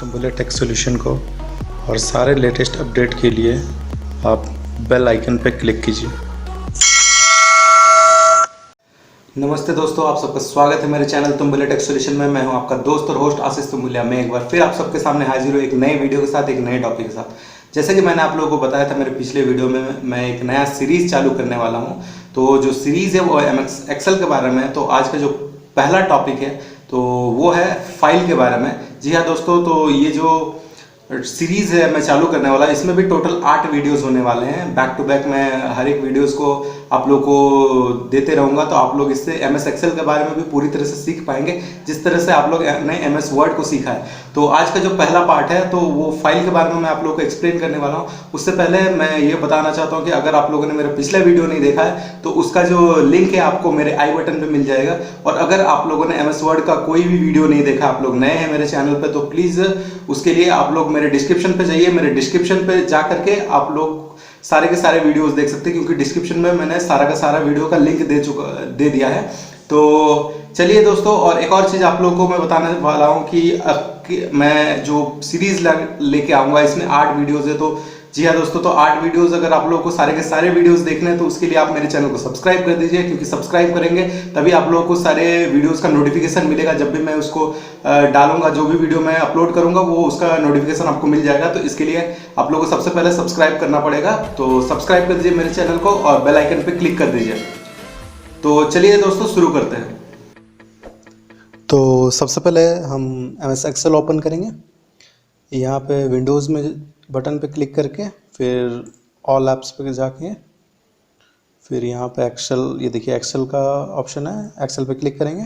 तुमबुले take solution को और सारे लेटेस्ट अपडेट के लिए आप बेल आइकन पर क्लिक कीजिए। नमस्ते दोस्तों, आप सबका स्वागत है मेरे चैनल तुमबुले टेक सॉल्यूशन में। मैं हूं आपका दोस्त और होस्ट आशीष तुमबुलिया। मैं एक बार फिर आप सबके सामने हाजिर हूं एक नए वीडियो के साथ, एक नए टॉपिक के साथ। जैसे कि मैंने आप लोगों को बताया था मेरे पिछले वीडियो में, मैं एक नया सीरीज चालू करने वाला हूं। तो जो सीरीज है वो एमएस एक्सेल के बारे में है। तो आज का जो पहला टॉपिक है तो वो है फाइल के बारे में। जी हाँ दोस्तों, तो ये जो सीरीज है मैं चालू करने वाला, इसमें भी टोटल 8 वीडियोस होने वाले हैं। बैक टू बैक मैं हर एक वीडियोस को आप लोग को देते रहूंगा, तो आप लोग इससे एमएस एक्सेल के बारे में भी पूरी तरह से सीख पाएंगे जिस तरह से आप लोग ने एमएस वर्ड को सीखा है। तो आज का जो पहला पार्ट है तो वो फाइल के बारे में मैं आप लोग को एक्सप्लेन करने वाला हूँ। उससे पहले मैं ये बताना चाहता हूँ कि अगर आप लोगों ने मेरा पिछला वीडियो नहीं देखा है तो उसका जो लिंक है आपको मेरे आई बटन पे मिल जाएगा। और अगर आप लोगों ने एमएस वर्ड का कोई भी वीडियो नहीं देखा, आप लोग नए हैं मेरे चैनल पे, तो प्लीज उसके लिए आप लोग मेरे डिस्क्रिप्शन पे जाइए। मेरे डिस्क्रिप्शन पे जा करके आप लोग सारे के सारे वीडियोस देख सकते हैं, क्योंकि डिस्क्रिप्शन में मैंने सारा का सारा वीडियो का लिंक दे दिया है। तो चलिए दोस्तों, और एक और चीज आप लोगों को मैं बताने वाला हूं कि मैं जो सीरीज लेके आऊंगा इसमें 8 वीडियोस है। तो जी हाँ दोस्तों, तो 8 वीडियोस अगर आप लोगों को सारे के सारे वीडियोस देखने हैं तो उसके लिए आप मेरे चैनल को सब्सक्राइब कर दीजिए, क्योंकि सब्सक्राइब करेंगे तभी आप लोगों को सारे वीडियोस का नोटिफिकेशन मिलेगा। जब भी मैं उसको डालूंगा, जो भी वीडियो मैं अपलोड करूंगा वो उसका नोटिफिकेशन आपको मिल जाएगा। तो इसके लिए आप लोगों को सबसे पहले सब्सक्राइब करना पड़ेगा। तो सब्सक्राइब कर दीजिए मेरे चैनल को और बेल आइकन पर क्लिक कर दीजिए। तो चलिए दोस्तों शुरू करते हैं। तो सबसे पहले हम एमएस एक्सेल ओपन करेंगे। यहाँ पे विंडोज़ में बटन पे क्लिक करके फिर ऑल ऐप्स पे जाके फिर यहाँ पे एक्सेल, ये देखिए एक्सेल का ऑप्शन है, एक्सेल पे क्लिक करेंगे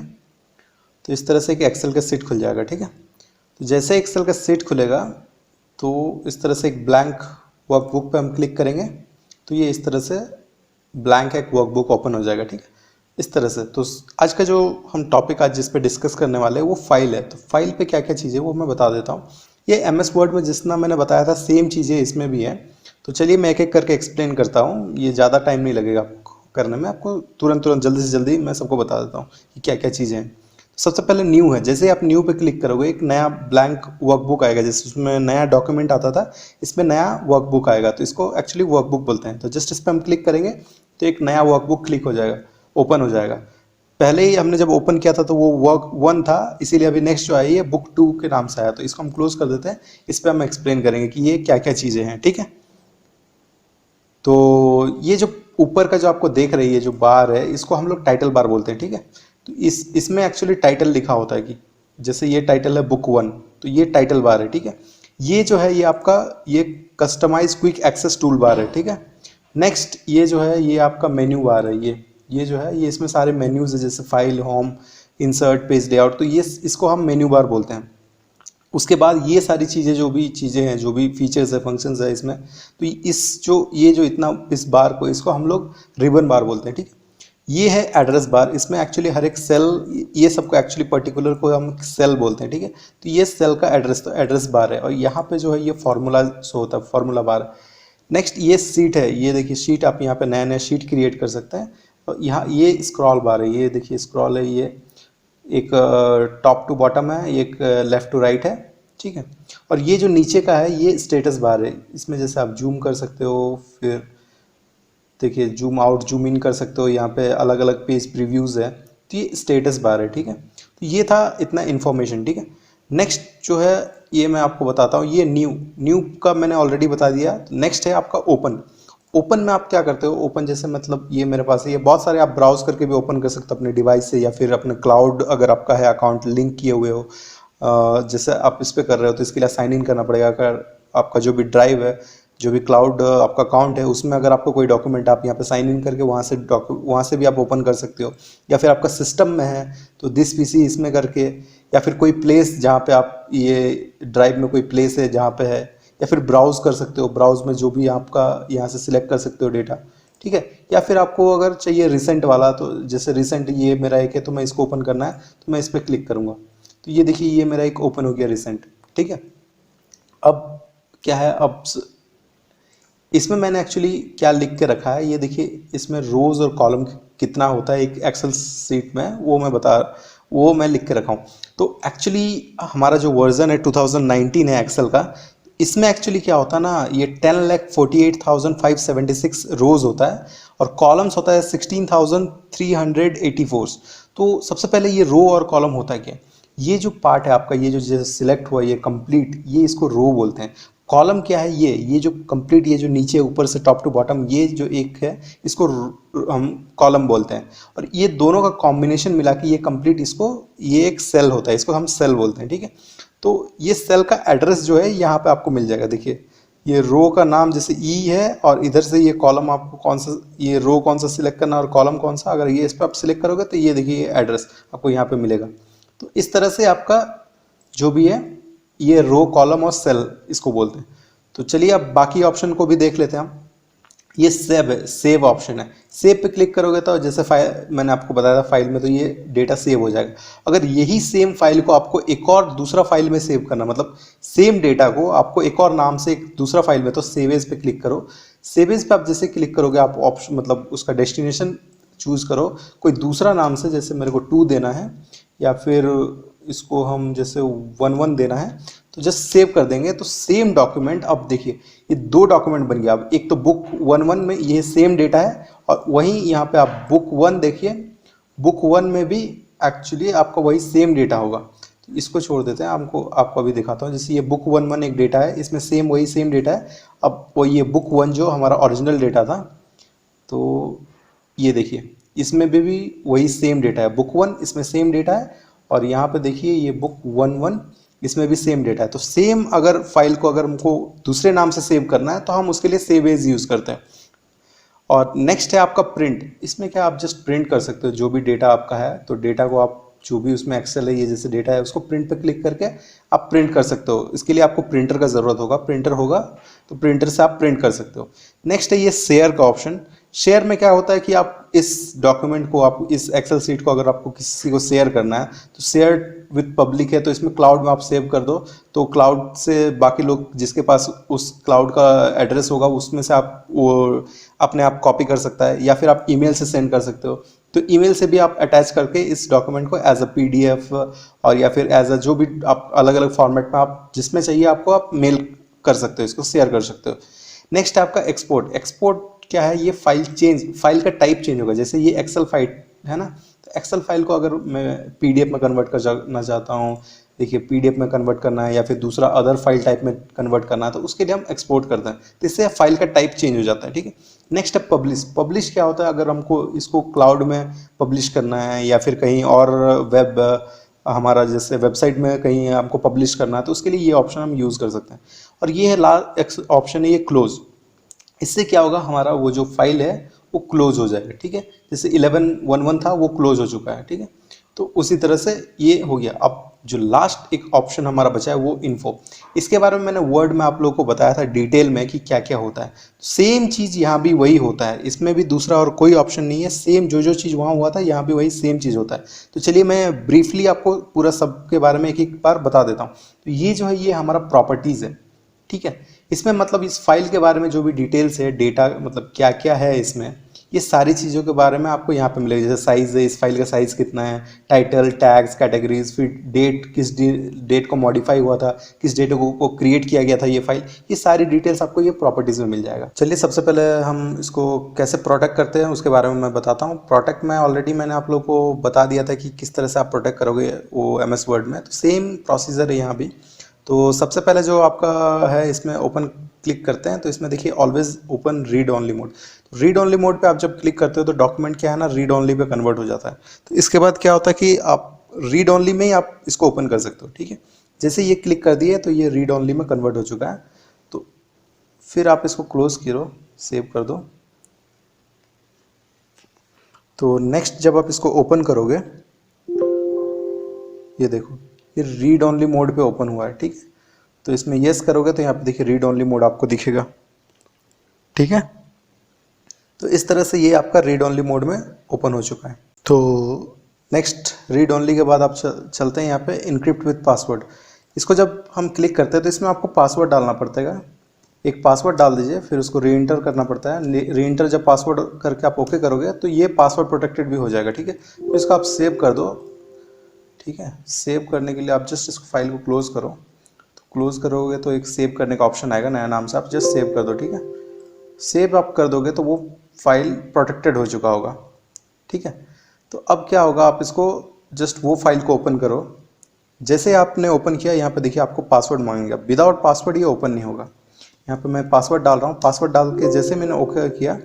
तो इस तरह से एक एक्सेल का सीट खुल जाएगा। ठीक है, तो जैसे एक्सेल का सीट खुलेगा तो इस तरह से एक ब्लैंक वर्कबुक पे हम क्लिक करेंगे तो ये इस तरह से ब्लैंक एक वर्कबुक ओपन हो जाएगा। ठीक है, इस तरह से। तो आज का जो हम टॉपिक आज जिस पे डिस्कस करने वाले हैं वो फाइल है। तो फाइल पे क्या क्या चीज़ें वो मैं बता देता हूँ। ये एमएस वर्ड में जितना मैंने बताया था सेम चीज़ें इसमें भी है। तो चलिए मैं एक एक करके एक्सप्लेन करता हूँ, ये ज़्यादा टाइम नहीं लगेगा आपको करने में, आपको तुरंत जल्दी से जल्दी मैं सबको बता देता हूँ कि क्या क्या चीज़ें हैं। सबसे पहले न्यू है। जैसे आप न्यू पे क्लिक करोगे एक नया ब्लैंक वर्कबुक आएगा, जैसे उसमें नया डॉक्यूमेंट आता था इसमें नया वर्कबुक आएगा, तो इसको एक्चुअली वर्कबुक बोलते हैं। तो जस्ट इस पर हम क्लिक करेंगे तो एक नया वर्कबुक क्लिक हो जाएगा, ओपन हो जाएगा। पहले ही हमने जब ओपन किया था तो वो वर्क 1 था, इसीलिए अभी नेक्स्ट जो आई है बुक 2 के नाम से आया। तो इसको हम क्लोज कर देते हैं। इस पर हम एक्सप्लेन करेंगे कि ये क्या क्या चीज़ें हैं। ठीक है, तो ये जो ऊपर का जो आपको देख रही है जो बार है, इसको हम लोग टाइटल बार बोलते हैं। ठीक है, तो इसमें एक्चुअली टाइटल लिखा होता है कि जैसे ये टाइटल है बुक 1, तो ये टाइटल बार है। ठीक है, ये जो है ये आपका ये customize quick access toolbar है। ठीक है, नेक्स्ट ये जो है ये आपका मेन्यू बार है। ये जो है ये इसमें सारे मेन्यूज है, जैसे file, home, insert, page layout, तो ये इसको हम मेन्यू बार बोलते हैं। उसके बाद ये सारी चीज़ें जो भी चीज़ें हैं, जो भी फीचर्स है, फंक्शंस है इसमें, तो ये जो इतना इस बार को इसको हम लोग रिबन बार बोलते हैं। ठीक है, ये है एड्रेस बार। इसमें एक्चुअली हर एक सेल, ये सबको एक्चुअली पर्टिकुलर को हम सेल बोलते हैं। ठीक है, तो ये सेल का एड्रेस, तो एड्रेस बार है। और यहाँ पे जो है ये फॉर्मूला शो होता है, फॉर्मूला बार। नेक्स्ट ये सीट है, ये देखिए शीट, आप यहाँ पे नया नया शीट क्रिएट कर सकते हैं। और यहाँ ये स्क्रॉल बार है, ये देखिए स्क्रॉल है, ये एक टॉप टू बॉटम है, एक लेफ्ट टू राइट है। ठीक है, और ये जो नीचे का है ये स्टेटस बार है। इसमें जैसे आप जूम कर सकते हो, फिर देखिए जूम आउट, जूम इन कर सकते हो। यहाँ पे अलग अलग पेज प्रीव्यूज़ है, तो ये स्टेटस बार है। ठीक है, तो ये था इतना इन्फॉर्मेशन। ठीक है, नेक्स्ट जो है ये मैं आपको बताता हूँ, ये न्यू का मैंने ऑलरेडी बता दिया। नेक्स्ट है आपका ओपन। ओपन में आप क्या करते हो, ओपन जैसे मतलब ये मेरे पास है, ये बहुत सारे आप ब्राउज करके भी ओपन कर सकते हो अपने डिवाइस से, या फिर अपने क्लाउड अगर आपका है अकाउंट लिंक किए हुए हो। जैसे आप इस पर कर रहे हो तो इसके लिए साइन इन करना पड़ेगा। अगर आपका जो भी ड्राइव है, जो भी क्लाउड आपका अकाउंट है, उसमें अगर आपको कोई डॉक्यूमेंट, आप यहाँ पे साइन इन करके वहाँ से भी आप ओपन कर सकते हो। या फिर आपका सिस्टम में है तो दिस पीसी इसमें करके, या फिर कोई प्लेस जहाँ पे आप ये ड्राइव में कोई प्लेस है जहाँ पे है, या फिर ब्राउज कर सकते हो। ब्राउज में जो भी आपका यहाँ से सिलेक्ट कर सकते हो डेटा। ठीक है, या फिर आपको अगर चाहिए रिसेंट वाला, तो जैसे रिसेंट ये मेरा एक है तो मैं इसको ओपन करना है तो मैं इस पर क्लिक करूँगा तो ये देखिए ये मेरा एक ओपन हो गया रिसेंट। ठीक है, अब क्या है, अब इसमें मैंने एक्चुअली क्या लिख के रखा है, ये देखिए इसमें रोज और कॉलम कितना होता है एक एक्सेल सीट में, वो मैं लिख के रखा हूँ। तो एक्चुअली हमारा जो वर्जन है 2019 है एक्सेल का, इसमें एक्चुअली क्या होता है ना, ये 10,48,576 रोज होता है और कॉलम्स होता है 16,384। तो सबसे पहले ये रो और कॉलम होता है क्या, ये जो पार्ट है आपका, ये जो जैसे सिलेक्ट हुआ ये कंप्लीट, ये इसको रो बोलते हैं। कॉलम क्या है, ये जो कंप्लीट, ये जो नीचे ऊपर से टॉप टू बॉटम ये जो एक है, इसको हम कॉलम बोलते हैं। और ये दोनों का कॉम्बिनेशन मिला के ये कंप्लीट, इसको ये एक सेल होता है, इसको हम सेल बोलते हैं, ठीक है। तो ये सेल का एड्रेस जो है यहाँ पे आपको मिल जाएगा। देखिए ये रो का नाम जैसे ई है और इधर से ये कॉलम आपको कौन सा, ये रो कौन सा सिलेक्ट करना और कॉलम कौन सा, अगर ये इस पर आप सिलेक्ट करोगे तो ये देखिए ये एड्रेस आपको यहाँ पे मिलेगा। तो इस तरह से आपका जो भी है ये रो कॉलम और सेल इसको बोलते हैं। तो चलिए अब बाकी ऑप्शन को भी देख लेते हैं हम। ये सेव है, सेव ऑप्शन है। सेव पे क्लिक करोगे तो जैसे फाइल मैंने आपको बताया था फाइल में, तो ये डेटा सेव हो जाएगा। अगर यही सेम फाइल को आपको एक और दूसरा फाइल में सेव करना, मतलब सेम डेटा को आपको एक और नाम से एक दूसरा फाइल में, तो सेव एज पे क्लिक करो। सेव एज पे आप जैसे क्लिक करोगे, आप ऑप्शन मतलब उसका डेस्टिनेशन चूज करो कोई दूसरा नाम से, जैसे मेरे को 2 देना है या फिर इसको हम जैसे 11 देना है, तो जस्ट सेव कर देंगे तो सेम डॉक्यूमेंट, अब देखिए ये 2 डॉक्यूमेंट बन गया। अब एक तो बुक 11 में ये सेम डेटा है और वहीं यहाँ पे आप बुक 1 देखिए, बुक 1 में भी एक्चुअली आपका वही सेम डेटा होगा। तो इसको छोड़ देते हैं, आपको अभी दिखाता हूँ। जैसे ये बुक 11 एक डेटा है, इसमें सेम वही सेम डेटा है। अब वो ये बुक 1 जो हमारा ओरिजिनल डेटा था, तो ये देखिए इसमें भी वही सेम डेटा है। बुक 1 इसमें सेम डेटा है और यहाँ पे देखिए ये बुक 11 इसमें भी सेम डेटा है। तो सेम अगर फाइल को अगर हमको दूसरे नाम से सेव करना है तो हम उसके लिए सेव एज यूज़ करते हैं। और नेक्स्ट है आपका प्रिंट। इसमें क्या आप जस्ट प्रिंट कर सकते हो जो भी डेटा आपका है, तो डेटा को आप जो भी उसमें एक्सेल है, ये जैसे डेटा है उसको प्रिंट पे क्लिक करके आप प्रिंट कर सकते हो। इसके लिए आपको प्रिंटर का ज़रूरत होगा, प्रिंटर होगा तो प्रिंटर से आप प्रिंट कर सकते हो। नेक्स्ट है ये शेयर का ऑप्शन। शेयर में क्या होता है कि आप इस डॉक्यूमेंट को, आप इस एक्सेल शीट को अगर आपको किसी को शेयर करना है तो शेयर विद पब्लिक है, तो इसमें क्लाउड में आप सेव कर दो, तो क्लाउड से बाकी लोग जिसके पास उस क्लाउड का एड्रेस होगा उसमें से आप वो अपने आप कॉपी कर सकता है, या फिर आप ईमेल से सेंड कर सकते हो। तो ईमेल से भी आप अटैच करके इस डॉक्यूमेंट को एज अ पीडीएफ और या फिर एज अ जो भी आप अलग अलग फॉर्मेट में आप जिसमें चाहिए आपको आप मेल कर सकते हो, इसको शेयर कर सकते हो। नेक्स्ट है आपका एक्सपोर्ट। एक्सपोर्ट क्या है, ये फाइल का टाइप चेंज होगा। जैसे ये एक्सेल फाइल है ना, तो एक्सेल फाइल को अगर मैं पीडीएफ में कन्वर्ट करना चाहता हूँ, देखिए पीडीएफ में कन्वर्ट करना है या फिर दूसरा अदर फाइल टाइप में कन्वर्ट करना है, तो उसके लिए हम एक्सपोर्ट करते हैं, तो इससे फाइल का टाइप चेंज हो जाता है, ठीक है। नेक्स्ट है पब्लिश। पब्लिश क्या होता है, अगर हमको इसको क्लाउड में पब्लिश करना है या फिर कहीं और वेब हमारा जैसे वेबसाइट में कहीं हमको पब्लिश करना है, तो उसके लिए ये ऑप्शन हम यूज़ कर सकते हैं। और ये है लास्ट ऑप्शन है ये क्लोज। इससे क्या होगा, हमारा वो जो फाइल है वो क्लोज हो जाएगा, ठीक है। जैसे 1111 था वो क्लोज हो चुका है, ठीक है। तो उसी तरह से ये हो गया। अब जो लास्ट एक ऑप्शन हमारा बचा है वो इन्फो। इसके बारे में मैंने वर्ड में आप लोगों को बताया था डिटेल में कि क्या क्या होता है। सेम चीज़ यहाँ भी वही होता है, इसमें भी दूसरा और कोई ऑप्शन नहीं है। सेम जो चीज़ वहाँ हुआ था यहाँ भी वही सेम चीज़ होता है। तो चलिए मैं ब्रीफली आपको पूरा सब के बारे में एक एक बार बता देता हूँ। तो ये जो है ये हमारा प्रॉपर्टीज़ है, ठीक है। इसमें मतलब इस फाइल के बारे में जो भी डिटेल्स है, डेटा मतलब क्या क्या है इसमें, ये सारी चीज़ों के बारे में आपको यहाँ पे मिलेगा। जैसे साइज़ है, इस फाइल का साइज़ कितना है, टाइटल, टैग्स, कैटेगरीज, फिर डेट, किस डेट को मॉडिफाई हुआ था, किस डेट को क्रिएट किया गया था ये फाइल, ये सारी डिटेल्स आपको ये प्रॉपर्टीज़ में मिल जाएगा। चलिए सबसे पहले हम इसको कैसे प्रोटेक्ट करते हैं उसके बारे में मैं बताता हूँ। प्रोटेक्ट में ऑलरेडी मैंने आप लोग को बता दिया था कि किस तरह से आप प्रोटेक्ट करोगे वो MS वर्ड में, तो सेम प्रोसीजर है यहाँ भी। तो सबसे पहले जो आपका है इसमें ओपन क्लिक करते हैं, तो इसमें देखिए always open read only mode. तो रीड ओनली मोड पे आप जब क्लिक करते हो तो डॉक्यूमेंट क्या है ना, रीड ओनली पे कन्वर्ट हो जाता है। तो इसके बाद क्या होता है कि आप रीड ओनली में ही आप इसको ओपन कर सकते हो, ठीक है। जैसे ये क्लिक कर दिए तो ये रीड ओनली में कन्वर्ट हो चुका है। तो फिर आप इसको क्लोज करो, सेव कर दो। तो नेक्स्ट जब आप इसको ओपन करोगे, ये देखो ये रीड ओनली मोड पे ओपन हुआ है, ठीक है। तो इसमें यस करोगे तो यहाँ पे देखिए रीड ओनली मोड आपको दिखेगा, ठीक है। तो इस तरह से ये आपका रीड ओनली मोड में ओपन हो चुका है। तो नेक्स्ट रीड ओनली के बाद आप चलते हैं यहाँ पे इनक्रिप्ट विथ पासवर्ड। इसको जब हम क्लिक करते हैं तो इसमें आपको पासवर्ड डालना पड़ता है। एक पासवर्ड डाल दीजिए, फिर उसको री एंटर करना पड़ता है। री एंटर जब पासवर्ड करके आप ओके करोगे तो ये पासवर्ड प्रोटेक्टेड भी हो जाएगा, ठीक है। तो इसको आप सेव कर दो, ठीक है। सेव करने के लिए आप जस्ट इसको फाइल को क्लोज करो, तो क्लोज करोगे तो एक सेव करने का ऑप्शन आएगा नया नाम से, आप जस्ट सेव कर दो, ठीक है। सेव आप कर दोगे तो वो फाइल प्रोटेक्टेड हो चुका होगा, ठीक है। तो अब क्या होगा, आप इसको जस्ट वो फाइल को ओपन करो। जैसे आपने ओपन किया, यहाँ पे देखिए आपको पासवर्ड मांगेगा, विदाउट पासवर्ड ये ओपन नहीं होगा। यहाँ पे मैं पासवर्ड डाल रहा हूँ, पासवर्ड डाल के जैसे मैंने ओके किया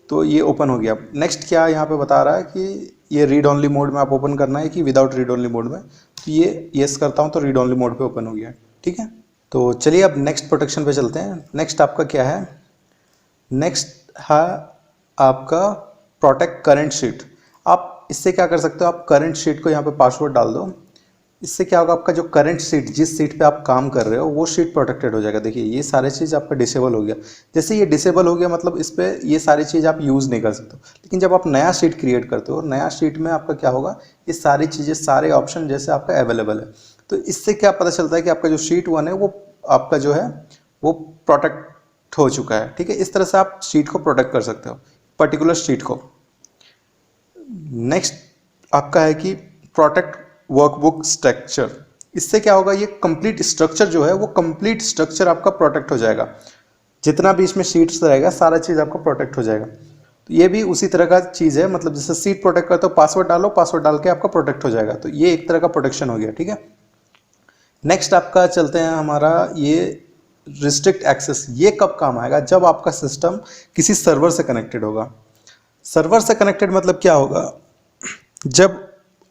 तो ये ओपन हो गया। नेक्स्ट क्या यहाँ पे बता रहा है कि ये रीड ओनली मोड में आप ओपन करना है कि विदाउट रीड ओनली मोड में, तो ये येस करता हूँ तो रीड ओनली मोड पे ओपन हो गया, ठीक है। तो चलिए अब नेक्स्ट प्रोटेक्शन पे चलते हैं। नेक्स्ट आपका क्या है, नेक्स्ट है आपका प्रोटेक्ट करंट शीट। आप इससे क्या कर सकते हो, आप करंट शीट को यहाँ पे पासवर्ड डाल दो। इससे क्या होगा, आपका जो करंट सीट, जिस सीट पे आप काम कर रहे हो वो सीट प्रोटेक्टेड हो जाएगा। देखिए ये सारे चीज़ आपका डिसेबल हो गया। जैसे ये डिसेबल हो गया मतलब इस पर ये सारी चीज़ आप यूज़ नहीं कर सकते। लेकिन जब आप नया सीट क्रिएट करते हो, नया सीट में आपका क्या होगा, ये सारी चीज़ें, सारे ऑप्शन जैसे आपका अवेलेबल है। तो इससे क्या पता चलता है कि आपका जो शीट 1 है वो आपका जो है वो प्रोटेक्ट हो चुका है, ठीक है। इस तरह से आप शीट को प्रोटेक्ट कर सकते हो, पर्टिकुलर शीट को। नेक्स्ट आपका है कि प्रोटेक्ट वर्कबुक स्ट्रक्चर। इससे क्या होगा, ये कंप्लीट स्ट्रक्चर जो है वो कंप्लीट स्ट्रक्चर आपका प्रोटेक्ट हो जाएगा। जितना भी इसमें शीट्स रहेगा सारा चीज़ आपका प्रोटेक्ट हो जाएगा। तो ये भी उसी तरह का चीज़ है, मतलब जैसे सीट प्रोटेक्ट करते हो, पासवर्ड डालो, पासवर्ड डाल के आपका प्रोटेक्ट हो जाएगा। तो ये एक तरह का प्रोटेक्शन हो गया, ठीक है। नेक्स्ट आपका चलते हैं, हमारा ये रिस्ट्रिक्ट एक्सेस। ये कब काम आएगा, जब आपका सिस्टम किसी सर्वर से कनेक्टेड होगा। सर्वर से कनेक्टेड मतलब क्या होगा, जब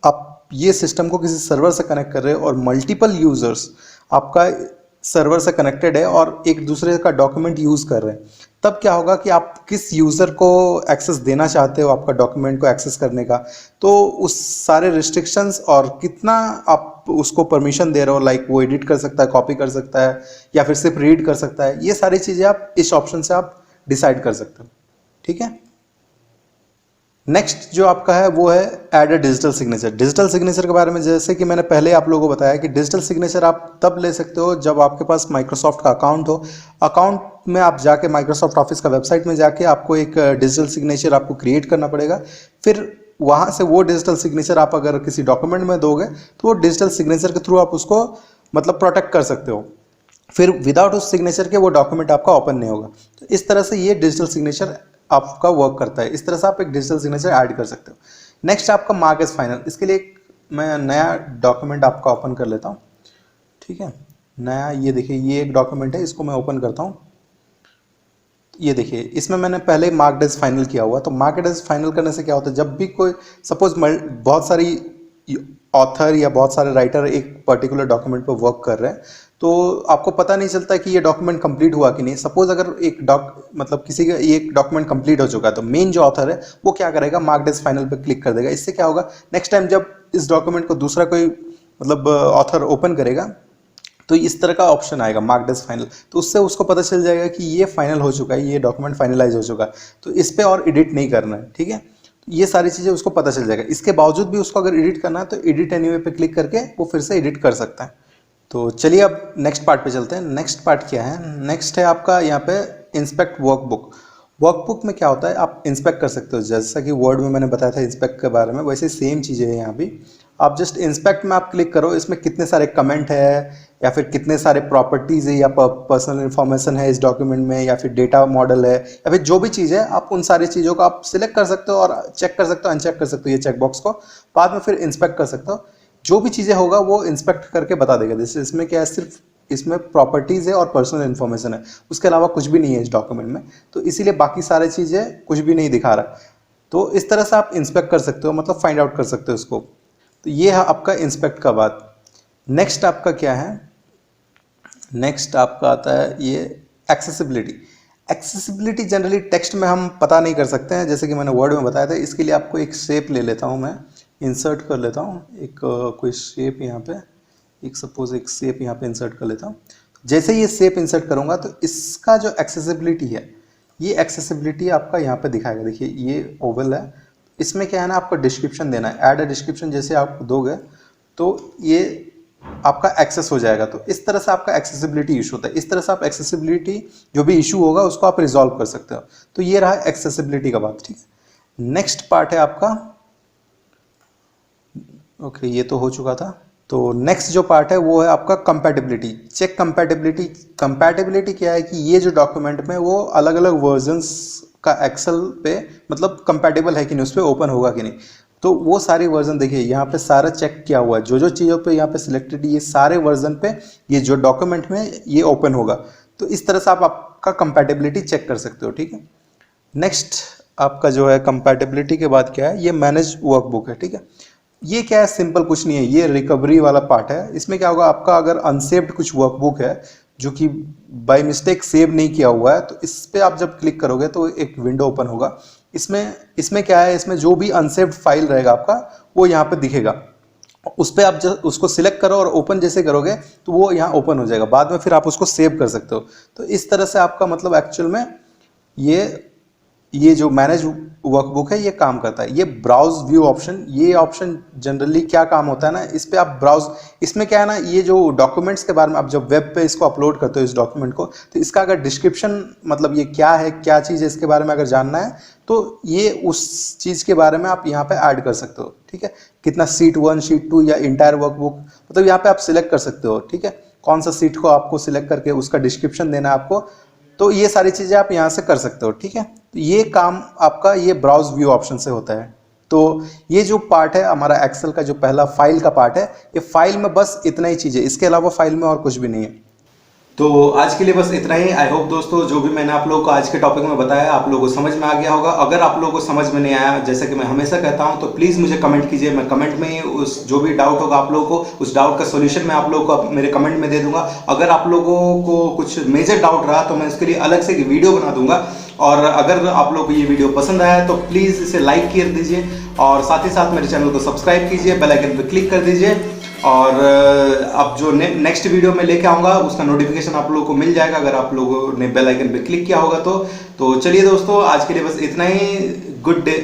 आप ये सिस्टम को किसी सर्वर से कनेक्ट कर रहे हो और मल्टीपल यूजर्स आपका सर्वर से कनेक्टेड है और एक दूसरे का डॉक्यूमेंट यूज़ कर रहे हैं, तब क्या होगा कि आप किस यूज़र को एक्सेस देना चाहते हो आपका डॉक्यूमेंट को एक्सेस करने का, तो उस सारे रिस्ट्रिक्शंस और कितना आप उसको परमिशन दे रहे हो, लाइक वो एडिट कर सकता है, कॉपी कर सकता है या फिर सिर्फ रीड कर सकता है, ये सारी चीज़ें आप इस ऑप्शन से आप डिसाइड कर सकते हो, ठीक है। नेक्स्ट जो आपका है वो है add a digital signature. Digital signature के बारे में जैसे कि मैंने पहले आप लोगों को बताया कि डिजिटल सिग्नेचर आप तब ले सकते हो जब आपके पास माइक्रोसॉफ्ट का अकाउंट हो। अकाउंट में आप जाके माइक्रोसॉफ्ट ऑफिस का वेबसाइट में जाके आपको एक डिजिटल सिग्नेचर आपको क्रिएट करना पड़ेगा। फिर वहाँ से वो डिजिटल सिग्नेचर आप अगर किसी डॉक्यूमेंट में दोगे तो वो डिजिटल सिग्नेचर के थ्रू आप उसको मतलब प्रोटेक्ट कर सकते हो। फिर विदाउट उस सिग्नेचर के वो डॉक्यूमेंट आपका ओपन नहीं होगा। तो इस तरह से ये डिजिटल सिग्नेचर आपका वर्क करता है। इस तरह से आप एक डिजिटल सिग्नेचर ऐड कर सकते हो। नेक्स्ट आपका मार्क एज फाइनल। इसके लिए मैं नया डॉक्यूमेंट आपका ओपन कर लेता हूँ, ठीक है। नया, ये देखिए ये एक डॉक्यूमेंट है, इसको मैं ओपन करता हूँ। ये देखिए इसमें मैंने पहले मार्क एज फाइनल किया हुआ। तो मार्क एज फाइनल करने से क्या होता है, जब भी कोई सपोज बहुत सारी ऑथर या बहुत सारे राइटर एक पर्टिकुलर डॉक्यूमेंट पर वर्क कर रहे हैं, तो आपको पता नहीं चलता कि ये डॉक्यूमेंट कंप्लीट हुआ कि नहीं। सपोज अगर एक मतलब किसी का एक डॉक्यूमेंट कंप्लीट हो चुका है, तो मेन जो ऑथर है वो क्या करेगा, मार्क एज फाइनल पे क्लिक कर देगा। इससे क्या होगा, नेक्स्ट टाइम जब इस डॉक्यूमेंट को दूसरा कोई मतलब ऑथर ओपन करेगा तो इस तरह का ऑप्शन आएगा मार्क एज फाइनल, तो उससे उसको पता चल जाएगा कि ये फाइनल हो चुका है, ये डॉक्यूमेंट फाइनलाइज हो चुका है, तो इस पर और एडिट नहीं करना है, ठीक है। ये सारी चीज़ें उसको पता चल जाएगा। इसके बावजूद भी उसको अगर एडिट करना है तो एडिट एनीवे पे क्लिक करके वो फिर से एडिट कर सकता है। तो चलिए अब नेक्स्ट पार्ट पे चलते हैं। नेक्स्ट पार्ट क्या है, नेक्स्ट है आपका यहाँ पे इंस्पेक्ट वर्कबुक। वर्कबुक में क्या होता है, आप इंस्पेक्ट कर सकते हो, जैसा कि वर्ड में मैंने बताया था इंस्पेक्ट के बारे में, वैसे सेम चीज़ें हैं यहाँ भी। आप जस्ट इंस्पेक्ट में आप क्लिक करो, इसमें कितने सारे कमेंट है या फिर कितने सारे प्रॉपर्टीज़ है या पर्सनल इन्फॉर्मेशन है इस डॉक्यूमेंट में, या फिर डेटा मॉडल है, या फिर जो भी चीज़ है आप उन सारी चीज़ों को आप सिलेक्ट कर सकते हो और चेक कर सकते हो, अनचेक कर सकते हो ये चेकबॉक्स को। बाद में फिर इंस्पेक्ट कर सकते हो, जो भी चीज़ें होगा वो इंस्पेक्ट करके बता देगा। जैसे इसमें क्या है, सिर्फ इसमें प्रॉपर्टीज़ है और पर्सनल इन्फॉर्मेशन है, उसके अलावा कुछ भी नहीं है इस डॉक्यूमेंट में, तो इसीलिए बाकी सारी चीज़ें कुछ भी नहीं दिखा रहा। तो इस तरह से आप इंस्पेक्ट कर सकते हो, मतलब फाइंड आउट कर सकते हो इसको। तो ये है आपका इंस्पेक्ट का बात। नेक्स्ट आपका क्या है, नेक्स्ट आपका आता है ये एक्सेसिबिलिटी। एक्सेसिबिलिटी जनरली टेक्स्ट में हम पता नहीं कर सकते हैं, जैसे कि मैंने वर्ड में बताया था। इसके लिए आपको एक शेप ले लेता हूँ, मैं इंसर्ट कर लेता हूँ एक कोई शेप यहाँ पे, एक सपोज एक शेप यहाँ पे इंसर्ट कर लेता हूँ। जैसे ये शेप इंसर्ट करूँगा तो इसका जो एक्सेसिबिलिटी है, ये एक्सेसिबिलिटी आपका यहाँ पे दिखाएगा। देखिए ये ओवल है, इसमें क्या है ना, आपको डिस्क्रिप्शन देना है। ऐड अ डिस्क्रिप्शन जैसे आप दोगे तो ये आपका एक्सेस हो जाएगा। तो इस तरह से आपका एक्सेसिबिलिटी इशू होता है। इस तरह से आप एक्सेसिबिलिटी जो भी इशू होगा उसको आप रिजॉल्व कर सकते हो। तो ये रहा एक्सेसिबिलिटी का बात, ठीक है। नेक्स्ट पार्ट है आपका ओके, ये तो हो चुका था। तो नेक्स्ट जो पार्ट है वो है आपका कंपैटिबिलिटी। Check compatibility. कंपैटिबिलिटी क्या है कि ये जो डॉक्यूमेंट में वो अलग अलग वर्जन्स का एक्सेल पे मतलब कंपैटिबल है कि नहीं, उस पर ओपन होगा कि नहीं। तो वो सारी वर्जन देखिए यहाँ पे सारा चेक किया हुआ है, जो जो चीज़ों पे यहाँ पे सिलेक्टेड, ये सारे वर्जन पे ये जो डॉक्यूमेंट में ये ओपन होगा। तो इस तरह से आप आपका कंपैटिबिलिटी चेक कर सकते हो, ठीक है। नेक्स्ट आपका जो है कंपैटिबिलिटी के बाद क्या है, ये मैनेज वर्कबुक है, ठीक है। ये क्या है, सिंपल कुछ नहीं है, ये रिकवरी वाला पार्ट है। इसमें क्या होगा, आपका अगर अनसेव्ड कुछ वर्कबुक है जो कि बाय मिस्टेक सेव नहीं किया हुआ है, तो इस पे आप जब क्लिक करोगे तो एक विंडो ओपन होगा। इसमें क्या है, इसमें जो भी अनसेव्ड फाइल रहेगा आपका वो यहाँ पे दिखेगा। उस पर आप जब उसको सिलेक्ट करो और ओपन जैसे करोगे तो वो यहाँ ओपन हो जाएगा, बाद में फिर आप उसको सेव कर सकते हो। तो इस तरह से आपका मतलब एक्चुअल में ये जो मैनेज वर्कबुक है ये काम करता है। ये ब्राउज व्यू ऑप्शन, ये ऑप्शन जनरली क्या काम होता है ना, इस पे आप ब्राउज, इसमें क्या है ना, ये जो डॉक्यूमेंट्स के बारे में आप जब वेब पे इसको अपलोड करते हो इस डॉक्यूमेंट को, तो इसका अगर डिस्क्रिप्शन मतलब ये क्या है, क्या चीज़ है, इसके बारे में अगर जानना है तो ये उस चीज़ के बारे में आप यहाँ पे ऐड कर सकते हो, ठीक है। कितना शीट 1 शीट 2 या इंटायर वर्कबुक, मतलब यहाँ पे आप सिलेक्ट कर सकते हो, ठीक है। कौन सा सीट को आपको सिलेक्ट करके उसका डिस्क्रिप्शन देना है आपको, तो ये सारी चीज़ें आप यहाँ से कर सकते हो, ठीक है। तो ये काम आपका ये ब्राउज व्यू ऑप्शन से होता है। तो ये जो पार्ट है हमारा एक्सेल का, जो पहला फाइल का पार्ट है, ये फाइल में बस इतना ही चीज़ है, इसके अलावा फाइल में और कुछ भी नहीं है। तो आज के लिए बस इतना ही। आई होप दोस्तों जो भी मैंने आप लोगों को आज के टॉपिक में बताया आप लोगों को समझ में आ गया होगा। अगर आप लोगों को समझ में नहीं आया, जैसे कि मैं हमेशा कहता हूं, तो प्लीज़ मुझे कमेंट कीजिए। मैं कमेंट में ही उस जो भी डाउट होगा आप लोगों को, उस डाउट का सोल्यूशन मैं आप लोगों को मेरे कमेंट में दे दूंगा। अगर आप लोगों को कुछ मेजर डाउट रहा तो मैं उसके लिए अलग से वीडियो बना दूंगा। और अगर आप लोगों को ये वीडियो पसंद आया तो प्लीज़ इसे लाइक कर दीजिए और साथ ही साथ मेरे चैनल को सब्सक्राइब कीजिए, बेल आइकन पर क्लिक कर दीजिए। और अब जो नेक्स्ट वीडियो में लेके आऊँगा उसका नोटिफिकेशन आप लोगों को मिल जाएगा अगर आप लोगों ने बेल आइकन पे क्लिक किया होगा तो चलिए दोस्तों आज के लिए बस इतना ही। Good day.